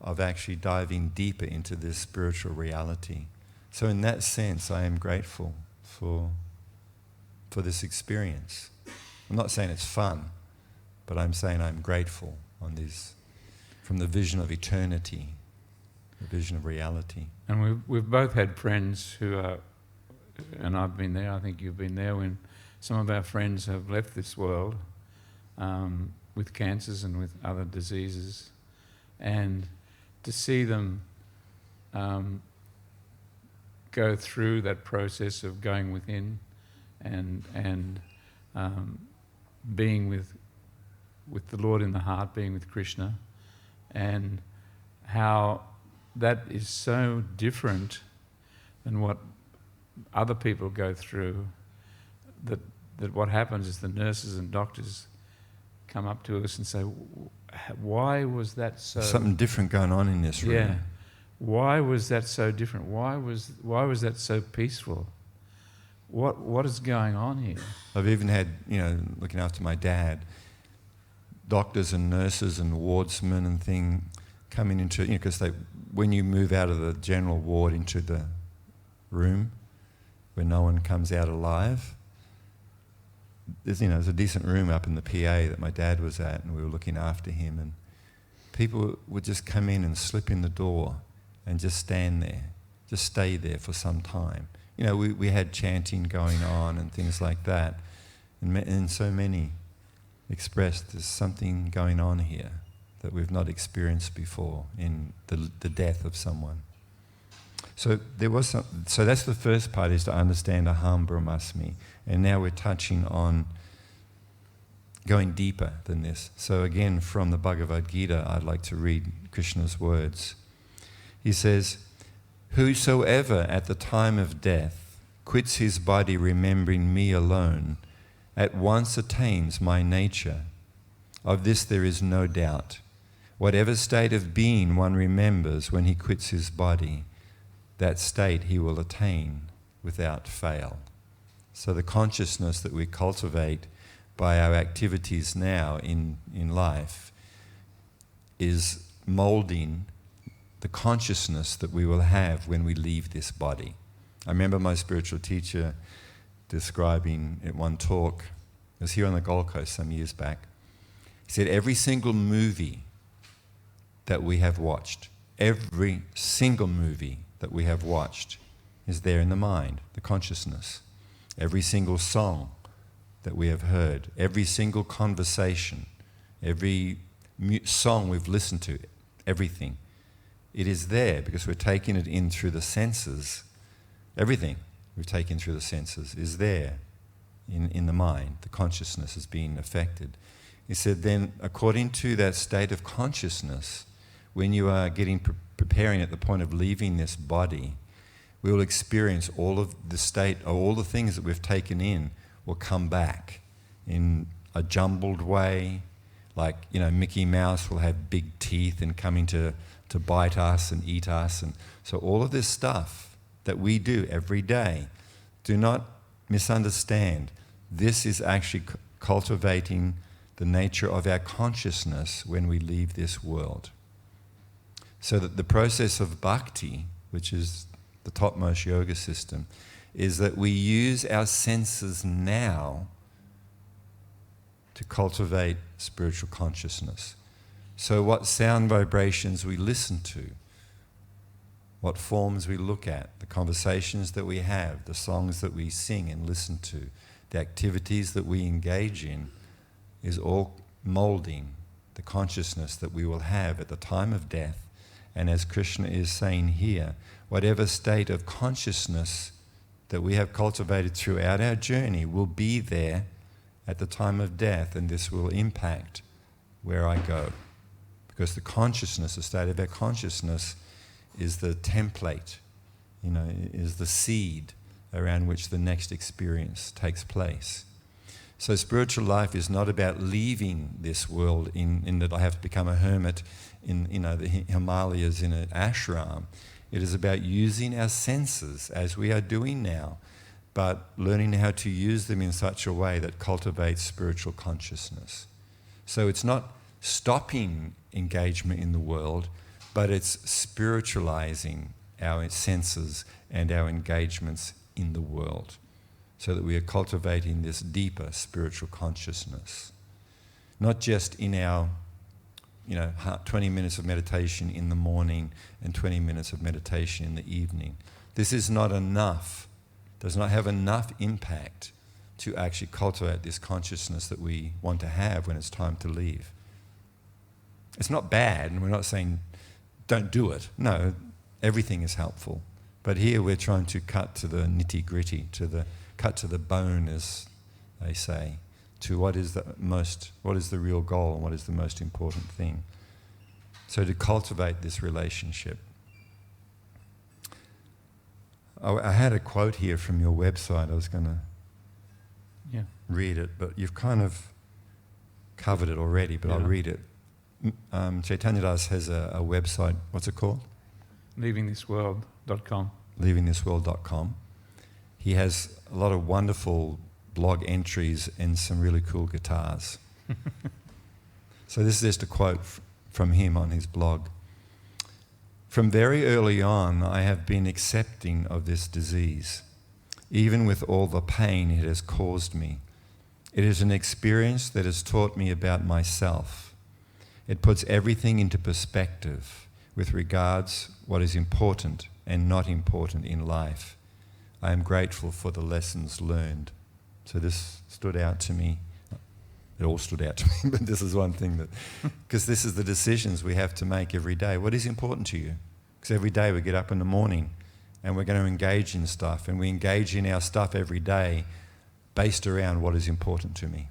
of actually diving deeper into this spiritual reality. So in that sense, I am grateful for this experience. I'm not saying it's fun, but I'm saying I'm grateful from the vision of eternity, the vision of reality. And we've both had friends who are, and I've been there, I think you've been there, when some of our friends have left this world with cancers and with other diseases, and to see them go through that process of going within and being with the Lord in the heart, being with Krishna, and how that is so different than what other people go through, that what happens is the nurses and doctors come up to us and say, why was that so... Something different going on in this room. Yeah. Why was that so different? Why was that so peaceful? What is going on here? I've even had, looking after my dad, doctors and nurses and wardsmen and thing coming into, because when you move out of the general ward into the room where no one comes out alive, there's a decent room up in the PA that my dad was at, and we were looking after him, and people would just come in and slip in the door and just stand there, just stay there for some time. We had chanting going on and things like that, and so many expressed there's something going on here that we've not experienced before in the death of someone. So so that's the first part, is to understand aham brahmasmi. And now we're touching on going deeper than this. So again, from the Bhagavad Gita, I'd like to read Krishna's words. He says, "Whosoever at the time of death quits his body remembering me alone, at once attains my nature. Of this there is no doubt. Whatever state of being one remembers when he quits his body, that state he will attain without fail." So the consciousness that we cultivate by our activities now in life is moulding the consciousness that we will have when we leave this body. I remember my spiritual teacher describing at one talk, it was here on the Gold Coast some years back, he said every single movie that we have watched, every single movie that we have watched is there in the mind, the consciousness. Every single song that we have heard, every single conversation, every song we've listened to, everything, it is there because we're taking it in through the senses. Everything we've taken through the senses is there in the mind. The consciousness is being affected. He said then, according to that state of consciousness, when you are preparing at the point of leaving this body, we will experience all of the state, or all the things that we've taken in will come back in a jumbled way. Like, Mickey Mouse will have big teeth and coming to bite us and eat us. And so all of this stuff that we do every day, do not misunderstand. This is actually cultivating the nature of our consciousness when we leave this world. So that the process of bhakti, which is the topmost yoga system, is that we use our senses now to cultivate spiritual consciousness. So what sound vibrations we listen to, what forms we look at, the conversations that we have, the songs that we sing and listen to, the activities that we engage in, is all molding the consciousness that we will have at the time of death. And as Krishna is saying here, whatever state of consciousness that we have cultivated throughout our journey will be there at the time of death, and this will impact where I go. Because the consciousness, the state of our consciousness, is the template, is the seed around which the next experience takes place. So spiritual life is not about leaving this world in that I have to become a hermit in the Himalayas in an ashram. It is about using our senses as we are doing now, but learning how to use them in such a way that cultivates spiritual consciousness. So it's not stopping engagement in the world, but it's spiritualizing our senses and our engagements in the world, so that we are cultivating this deeper spiritual consciousness. Not just in our 20 minutes of meditation in the morning and 20 minutes of meditation in the evening. This is not enough, does not have enough impact to actually cultivate this consciousness that we want to have when it's time to leave. It's not bad, and we're not saying don't do it. No, everything is helpful. But here we're trying to cut to the nitty-gritty, cut to the bone, as they say, to what is the real goal and what is the most important thing. So to cultivate this relationship. I had a quote here from your website. I was going to read it, but you've kind of covered it already, but I'll read it. Chaitanya Das has a website. What's it called? Leavingthisworld.com. Leavingthisworld.com. He has a lot of wonderful blog entries and some really cool guitars. So this is just a quote from him on his blog. From very early on, I have been accepting of this disease, even with all the pain it has caused me. It is an experience that has taught me about myself. It puts everything into perspective with regards what is important and not important in life. I am grateful for the lessons learned. So this stood out to me. It all stood out to me, but this is one thing that, because this is the decisions we have to make every day. What is important to you? Because every day we get up in the morning and we're going to engage in stuff, and we engage in our stuff every day based around what is important to me.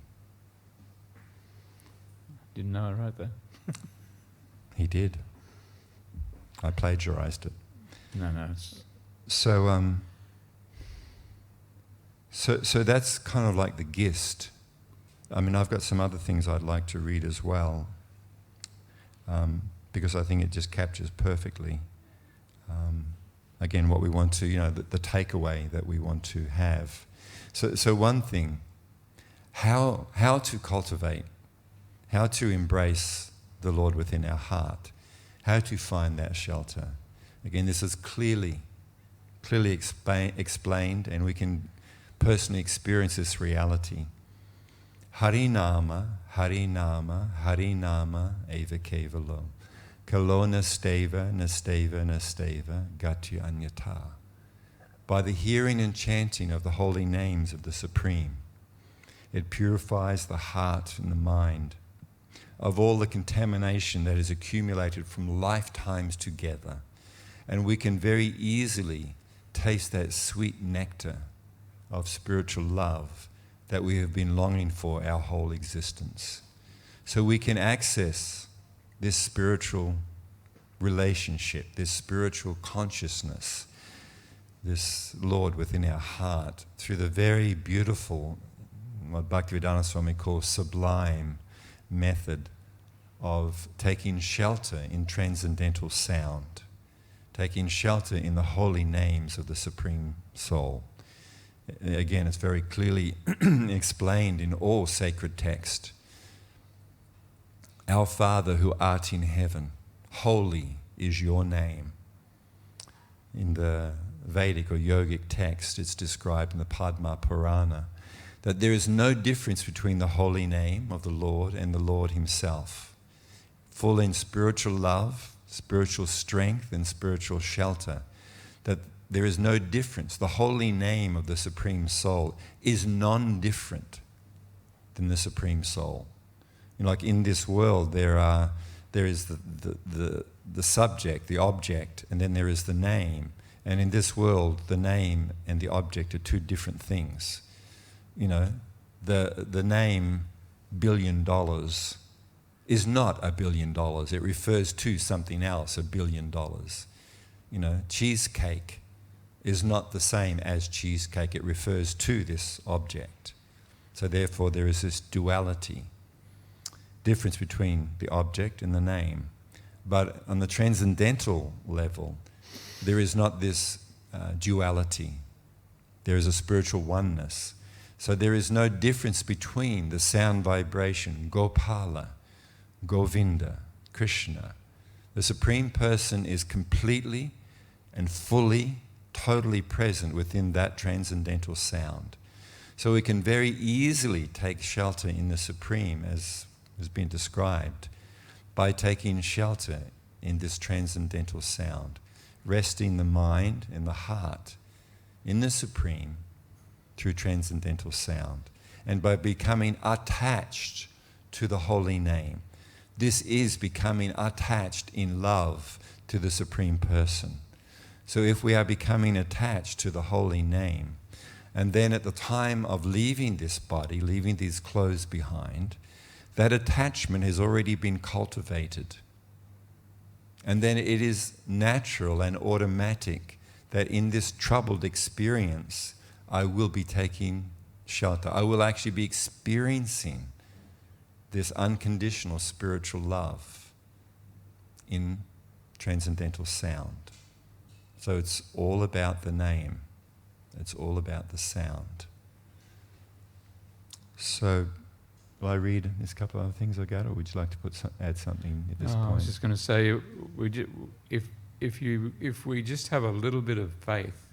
Didn't know I wrote that. He did. I plagiarized it. No, it's... So that's kind of like the gist. I mean, I've got some other things I'd like to read as well, because I think it just captures perfectly, again, what we want to, the takeaway that we want to have. So one thing, how to cultivate, how to embrace the Lord within our heart. how to find that shelter. Again, this is clearly explained, and we can personally experience this reality. Harinama, Harinama, Harinama, eva kevalo. Kalo nasteva, nasteva, nasteva, gati anyata. By the hearing and chanting of the holy names of the Supreme, it purifies the heart and the mind of all the contamination that is accumulated from lifetimes together. And we can very easily taste that sweet nectar of spiritual love that we have been longing for our whole existence. So we can access this spiritual relationship, this spiritual consciousness, this Lord within our heart through the very beautiful, what Bhaktivedanta Swami calls sublime method of taking shelter in transcendental sound, taking shelter in the holy names of the Supreme Soul. Again, it's very clearly explained in all sacred text. Our Father who art in heaven, holy is your name. In the Vedic or yogic text, it's described in the Padma Purana that there is no difference between the holy name of the Lord and the Lord himself. Full in spiritual love, spiritual strength, and spiritual shelter, that there is no difference. The holy name of the Supreme Soul is non-different than the Supreme Soul. You know, like in this world, there is the subject, the object, and then there is the name. And in this world, the name and the object are two different things. You know, the name $1 billion is not $1 billion. It refers to something else, $1 billion. You know, cheesecake is not the same as cheesecake. It refers to this object. So therefore there is this duality, difference between the object and the name. But on the transcendental level, there is not this duality. There is a spiritual oneness. So there is no difference between the sound vibration, Gopala, Govinda, Krishna. The Supreme Person is completely and fully, totally present within that transcendental sound. So we can very easily take shelter in the Supreme, as has been described, by taking shelter in this transcendental sound, resting the mind and the heart in the Supreme through transcendental sound, and by becoming attached to the holy name. This is becoming attached in love to the Supreme Person. So if we are becoming attached to the holy name, and then at the time of leaving this body, leaving these clothes behind, that attachment has already been cultivated. And then it is natural and automatic that in this troubled experience, I will be taking shelter. I will actually be experiencing this unconditional spiritual love in transcendental sound. So it's all about the name. It's all about the sound. So, will I read this couple of other things I got, or would you like to add something at this point? I was just going to say, if we just have a little bit of faith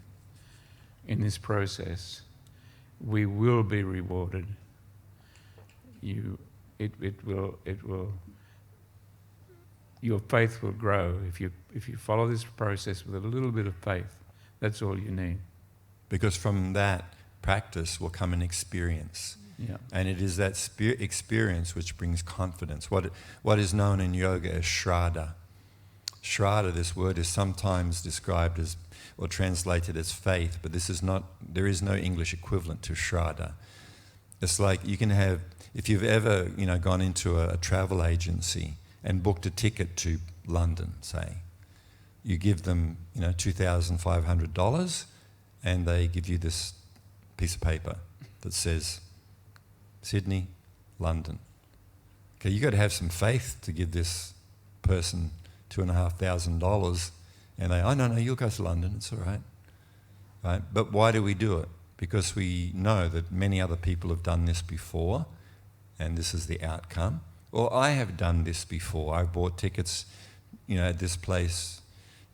in this process, we will be rewarded. It will. Your faith will grow if you follow this process with a little bit of faith. That's all you need. Because from that practice will come an experience. Yeah. And it is that experience which brings confidence. What is known in yoga as Shraddha. Shraddha, this word, is sometimes described as, or translated as faith, but this is not, there is no English equivalent to Shraddha. It's like you can have, if you've ever, gone into a travel agency and booked a ticket to London, say, you give them, $2,500, and they give you this piece of paper that says Sydney, London. Okay, you got to have some faith to give this person $2,500, and they, oh no, you'll go to London, it's all right. Right? But why do we do it? Because we know that many other people have done this before, and this is the outcome. Or I have done this before. I've bought tickets at this place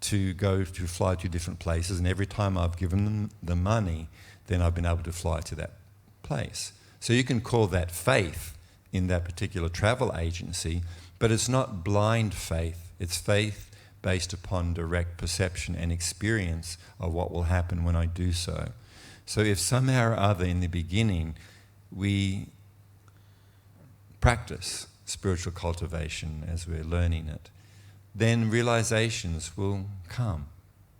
to fly to different places, and every time I've given them the money, then I've been able to fly to that place. So you can call that faith in that particular travel agency, but it's not blind faith. It's faith based upon direct perception and experience of what will happen when I do so. So if somehow or other in the beginning we practice spiritual cultivation as we're learning it, then realizations will come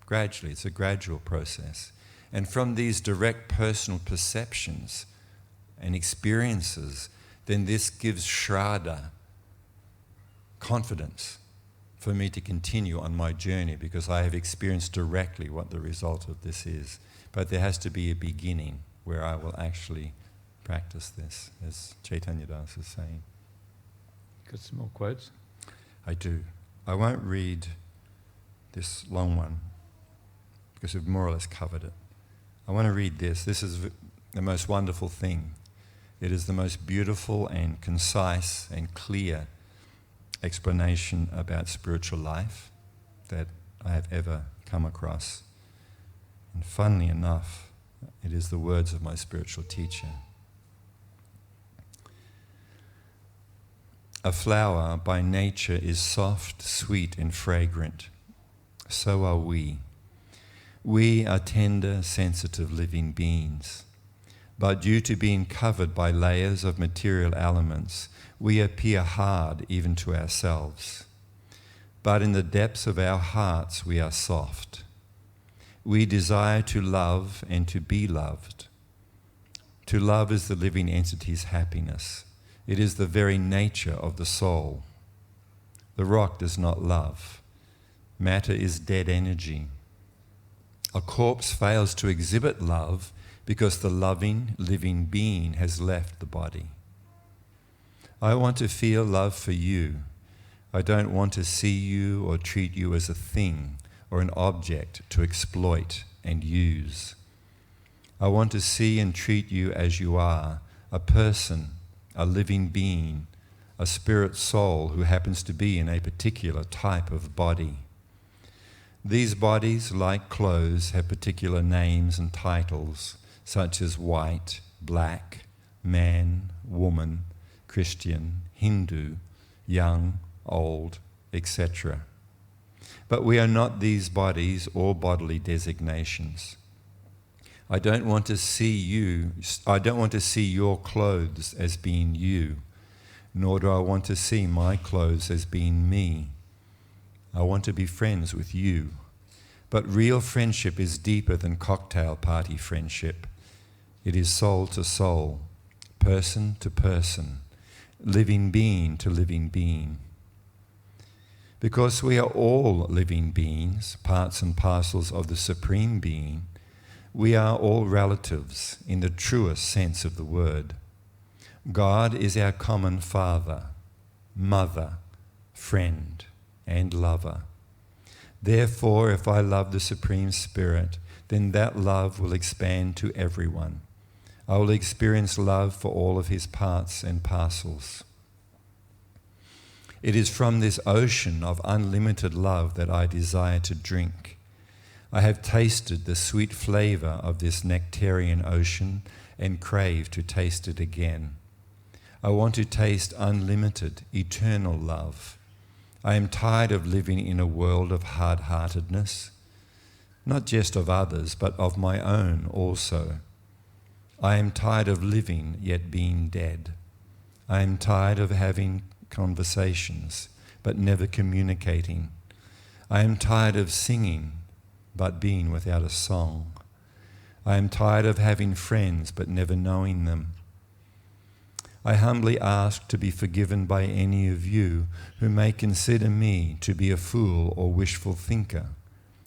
gradually. It's a gradual process. And from these direct personal perceptions and experiences, then this gives Shraddha, confidence, for me to continue on my journey, because I have experienced directly what the result of this is. But there has to be a beginning where I will actually practice this, as Chaitanya Das is saying. Got some more quotes? I do. I won't read this long one because we've more or less covered it. I want to read this. This is the most wonderful thing. It is the most beautiful and concise and clear explanation about spiritual life that I have ever come across. And funnily enough, it is the words of my spiritual teacher. A flower by nature is soft, sweet, and fragrant. So are we. We are tender, sensitive living beings. But due to being covered by layers of material elements, we appear hard even to ourselves. But in the depths of our hearts, we are soft. We desire to love and to be loved. To love is the living entity's happiness. It is the very nature of the soul. The rock does not love. Matter is dead energy. A corpse fails to exhibit love because the loving, living being has left the body. I want to feel love for you. I don't want to see you or treat you as a thing or an object to exploit and use. I want to see and treat you as you are, a person, a living being, a spirit soul who happens to be in a particular type of body. These bodies, like clothes, have particular names and titles, such as white, black, man, woman, Christian, Hindu, young, old, etc. But we are not these bodies or bodily designations. I don't want to see your clothes as being you, nor do I want to see my clothes as being me. I want to be friends with you. But real friendship is deeper than cocktail party friendship. It is soul to soul, person to person, living being to living being. Because we are all living beings, parts and parcels of the Supreme Being, we are all relatives in the truest sense of the word. God is our common father, mother, friend, and lover. Therefore, if I love the Supreme Spirit, then that love will expand to everyone. I will experience love for all of his parts and parcels. It is from this ocean of unlimited love that I desire to drink. I have tasted the sweet flavor of this nectarian ocean and crave to taste it again. I want to taste unlimited, eternal love. I am tired of living in a world of hard-heartedness, not just of others, but of my own also. I am tired of living yet being dead. I am tired of having conversations but never communicating. I am tired of singing but being without a song. I am tired of having friends but never knowing them. I humbly ask to be forgiven by any of you who may consider me to be a fool or wishful thinker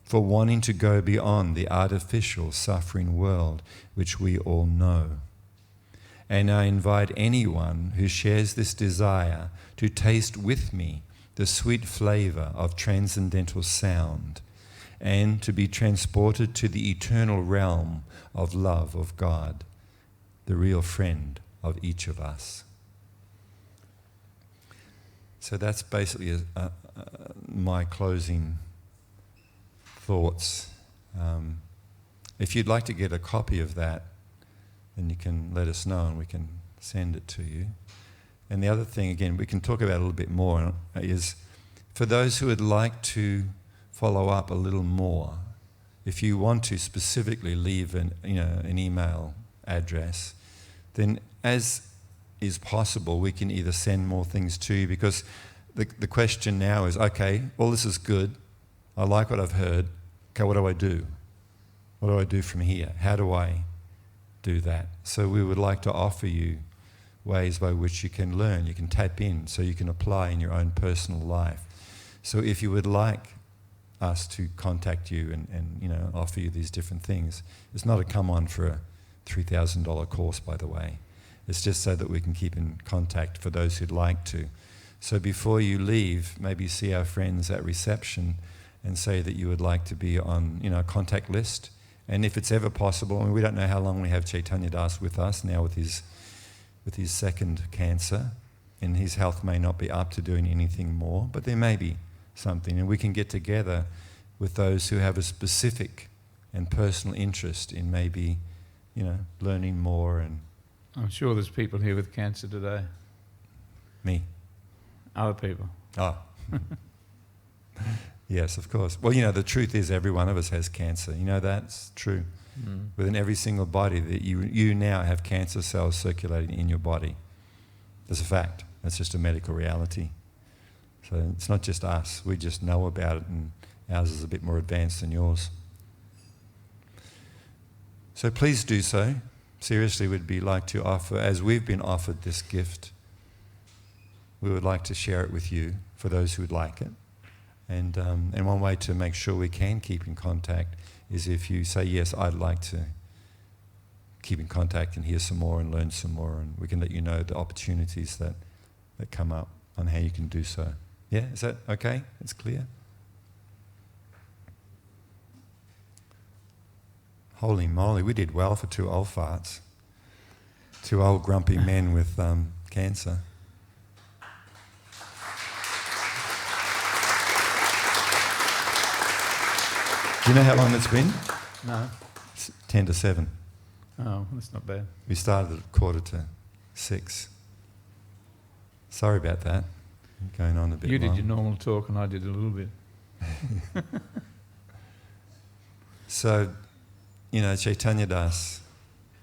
for wanting to go beyond the artificial suffering world which we all know. And I invite anyone who shares this desire to taste with me the sweet flavor of transcendental sound and to be transported to the eternal realm of love of God, the real friend of each of us. So that's basically my closing thoughts. If you'd like to get a copy of that, then you can let us know and we can send it to you. And the other thing, again, we can talk about a little bit more, is for those who would like to follow up a little more, if you want to specifically leave an email address, then as is possible, we can either send more things to you, because the question now is, okay, all this is good, I like what I've heard, okay, what do I do? What do I do from here? How do I do that? So we would like to offer you ways by which you can learn, you can tap in, so you can apply in your own personal life. So if you would like us to contact you and offer you these different things, it's not a come on for a $3,000 course, by the way. It's just so that we can keep in contact for those who'd like to. So before you leave, maybe see our friends at reception and say that you would like to be on a contact list. And if it's ever possible, we don't know how long we have Chaitanya Das with us now with his second cancer, and his health may not be up to doing anything more, but there may be something, and we can get together with those who have a specific and personal interest in maybe, learning more. And I'm sure there's people here with cancer today. Me? Other people. Oh. Yes, of course. Well, the truth is every one of us has cancer. That's true. Mm. Within every single body, that you now have cancer cells circulating in your body. That's a fact. That's just a medical reality. So it's not just us. We just know about it, and ours is a bit more advanced than yours. So please do so. Seriously, we'd be like to offer, as we've been offered this gift, we would like to share it with you for those who would like it. And one way to make sure we can keep in contact is if you say, yes, I'd like to keep in contact and hear some more and learn some more, and we can let you know the opportunities that come up on how you can do so. Yeah, is that okay? It's clear? Holy moly, we did well for two old farts. Two old grumpy men with cancer. Do you know how long it's been? No. It's 10 to 7. Oh, that's not bad. We started at 5:45. Sorry about that. Going on a bit You long. did your normal talk and I did a little bit. So, Chaitanya Das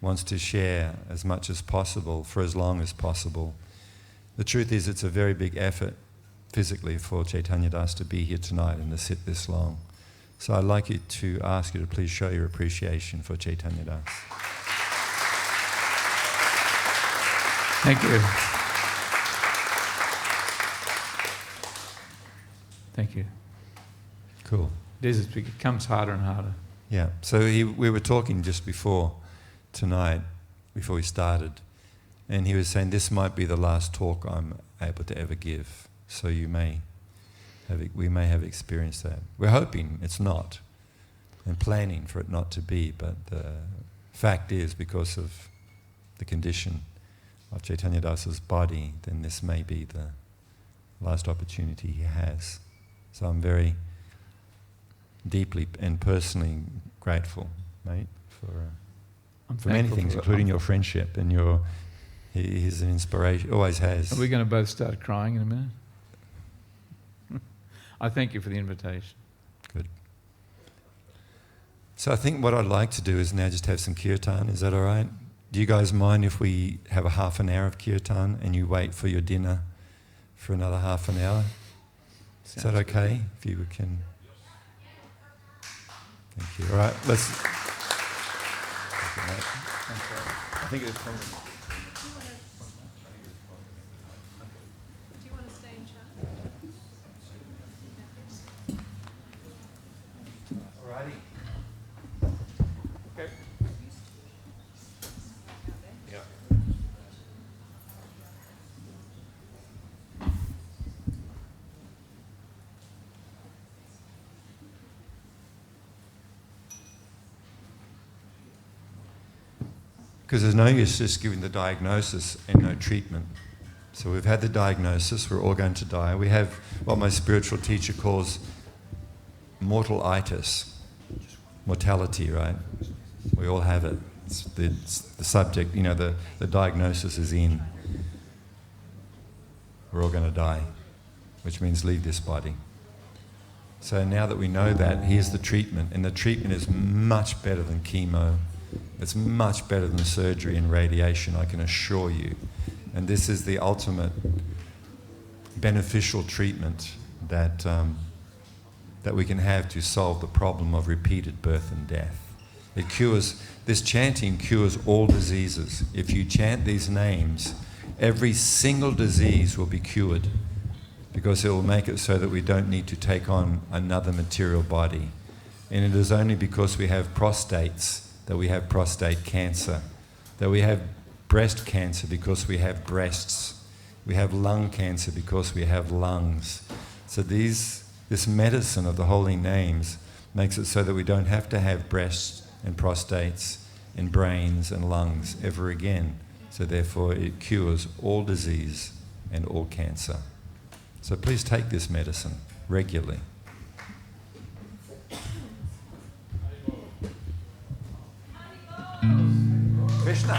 wants to share as much as possible for as long as possible. The truth is it's a very big effort physically for Chaitanya Das to be here tonight and to sit this long. So I'd like to ask you to please show your appreciation for Chaitanya Das. Thank you. Thank you. Cool. It becomes harder and harder. Yeah. So we were talking just before tonight, before we started, and he was saying this might be the last talk I'm able to ever give. So we may have experienced that. We're hoping it's not, and planning for it not to be, but the fact is, because of the condition of Chaitanya Das's body, then this may be the last opportunity he has. So I'm very deeply and personally grateful, mate, for many things, including your friendship and he's an inspiration, always has. Are we going to both start crying in a minute? I thank you for the invitation. Good. So I think what I'd like to do is now just have some kirtan. Is that all right? Do you guys mind if we have a half an hour of kirtan and you wait for your dinner for another half an hour? Is that okay? If you can. Thank you. All right, let's. I think it's probably. Do you want to stay in chat? Alrighty. Okay. Yeah. Because there's no use just giving the diagnosis and no treatment. So we've had the diagnosis, we're all going to die. We have what my spiritual teacher calls mortalitis, mortality, right? We all have it. It's the subject, the diagnosis is in. We're all going to die, which means leave this body. So now that we know that, here's the treatment. And the treatment is much better than chemo. It's much better than surgery and radiation, I can assure you. And this is the ultimate beneficial treatment that we can have to solve the problem of repeated birth and death. This chanting cures all diseases. If you chant these names, every single disease will be cured, because it will make it so that we don't need to take on another material body. And it is only because we have prostates that we have prostate cancer, that we have breast cancer because we have breasts, we have lung cancer because we have lungs. So this medicine of the holy names makes it so that we don't have to have breasts and prostates and brains and lungs ever again. So therefore it cures all disease and all cancer. So please take this medicine regularly. Krishna.